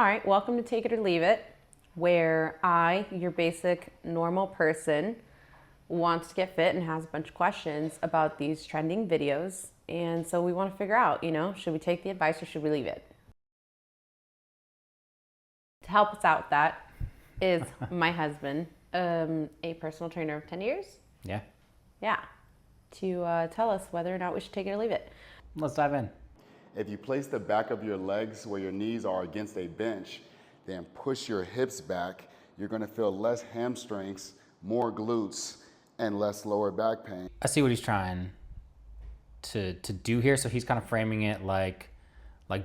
All right, welcome to Take It or Leave It, where I, your basic normal person, wants to get fit and has a bunch of questions about these trending videos. And so we want to figure out, should we take the advice or should we leave it? To help us out with that is my husband, a personal trainer of 10 years. Yeah. Yeah. To tell us whether or not we should take it or leave it. Let's dive in. If you place the back of your legs where your knees are against a bench, then push your hips back, you're going to feel less hamstrings, more glutes, and less lower back pain. I see what he's trying to do here. So he's kind of framing it like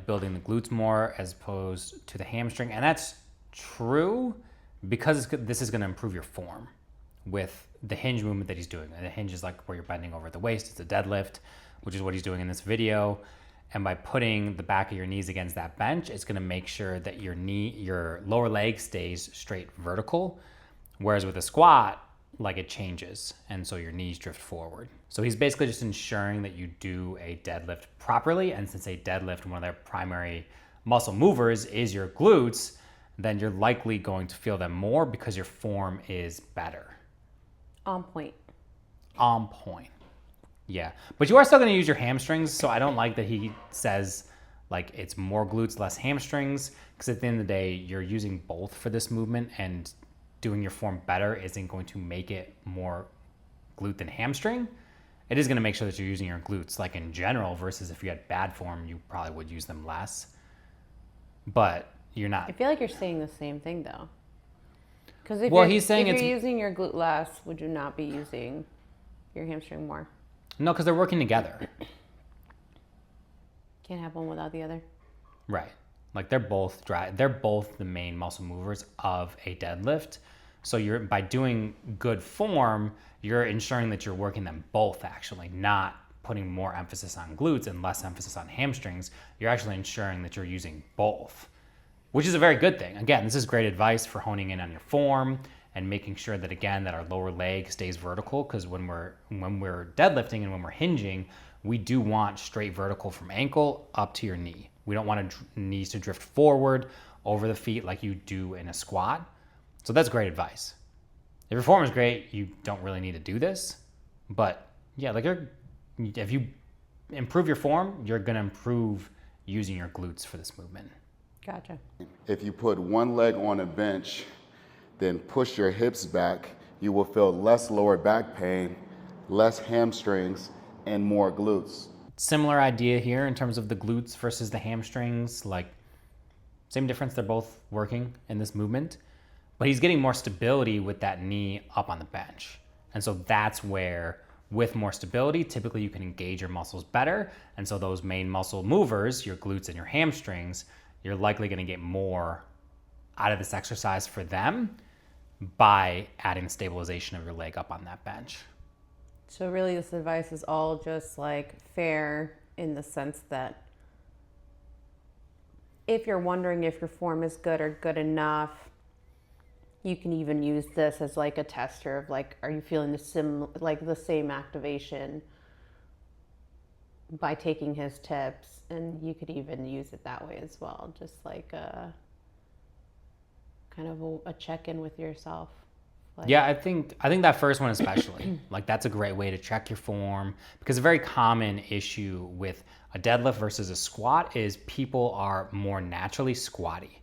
building the glutes more as opposed to the hamstring. And that's true because this is going to improve your form with the hinge movement that he's doing. And the hinge is like where you're bending over the waist. It's a deadlift, which is what he's doing in this video. And by putting the back of your knees against that bench, it's going to make sure that your lower leg stays straight vertical. Whereas with a squat, like it changes. And so your knees drift forward. So he's basically just ensuring that you do a deadlift properly. And since a deadlift, one of their primary muscle movers is your glutes, then you're likely going to feel them more because your form is better. On point. On point. Yeah, but you are still going to use your hamstrings, so I don't like that he says like it's more glutes, less hamstrings, because at the end of the day, you're using both for this movement, and doing your form better isn't going to make it more glute than hamstring. It is going to make sure that you're using your glutes, like in general, versus if you had bad form, you probably would use them less. But you're not. I feel like you're saying the same thing, though. Because if he's saying if you're using your glute less, would you not be using your hamstring more? No, because they're working together. Can't have one without the other. Right. Like they're both dry. They're both the main muscle movers of a deadlift. So you're by doing good form, you're ensuring that you're working them both actually, not putting more emphasis on glutes and less emphasis on hamstrings. You're actually ensuring that you're using both, which is a very good thing. Again, this is great advice for honing in on your form and making sure that, again, that our lower leg stays vertical, because when we're deadlifting and when we're hinging, we do want straight vertical from ankle up to your knee. We don't want knees to drift forward over the feet like you do in a squat. So that's great advice. If your form is great, you don't really need to do this. But yeah, if you improve your form, you're gonna improve using your glutes for this movement. Gotcha. If you put one leg on a bench, then push your hips back, you will feel less lower back pain, less hamstrings, and more glutes. Similar idea here in terms of the glutes versus the hamstrings, like same difference, they're both working in this movement, but he's getting more stability with that knee up on the bench. And so that's where, with more stability, typically you can engage your muscles better. And so those main muscle movers, your glutes and your hamstrings, you're likely gonna get more out of this exercise for them by adding the stabilization of your leg up on that bench. So really this advice is all just like fair in the sense that if you're wondering if your form is good or good enough, you can even use this as like a tester of like, are you feeling the same activation by taking his tips? And you could even use it that way as well, just like a kind of a check-in with yourself. Like, yeah, I think that first one especially, like that's a great way to check your form, because a very common issue with a deadlift versus a squat is people are more naturally squatty.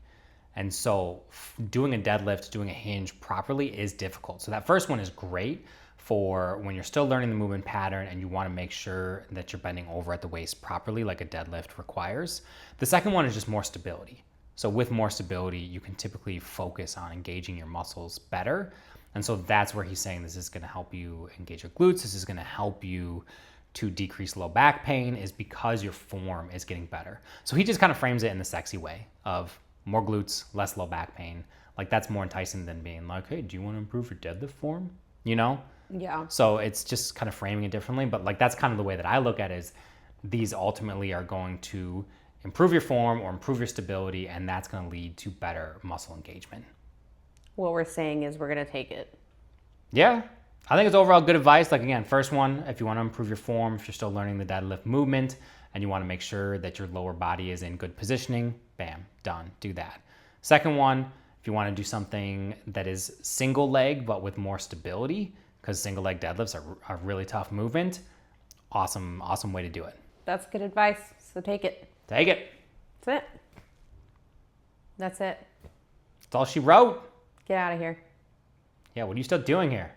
And so doing a deadlift, doing a hinge properly is difficult. So that first one is great for when you're still learning the movement pattern and you want to make sure that you're bending over at the waist properly like a deadlift requires. The second one is just more stability. So with more stability, you can typically focus on engaging your muscles better. And so that's where he's saying this is going to help you engage your glutes. This is going to help you to decrease low back pain, is because your form is getting better. So he just kind of frames it in the sexy way of more glutes, less low back pain. Like that's more enticing than being like, hey, do you want to improve your deadlift form? You know? Yeah. So it's just kind of framing it differently. But like that's kind of the way that I look at it, is these ultimately are going to improve your form or improve your stability, and that's going to lead to better muscle engagement. What we're saying is we're going to take it. Yeah, I think it's overall good advice. Like again, first one, if you want to improve your form, if you're still learning the deadlift movement and you want to make sure that your lower body is in good positioning, bam, done, do that. Second one, if you want to do something that is single leg but with more stability, because single leg deadlifts are a really tough movement, awesome way to do it. That's good advice. So take it. Take it. That's it. That's it. That's all she wrote. Get out of here. Yeah, what are you still doing here?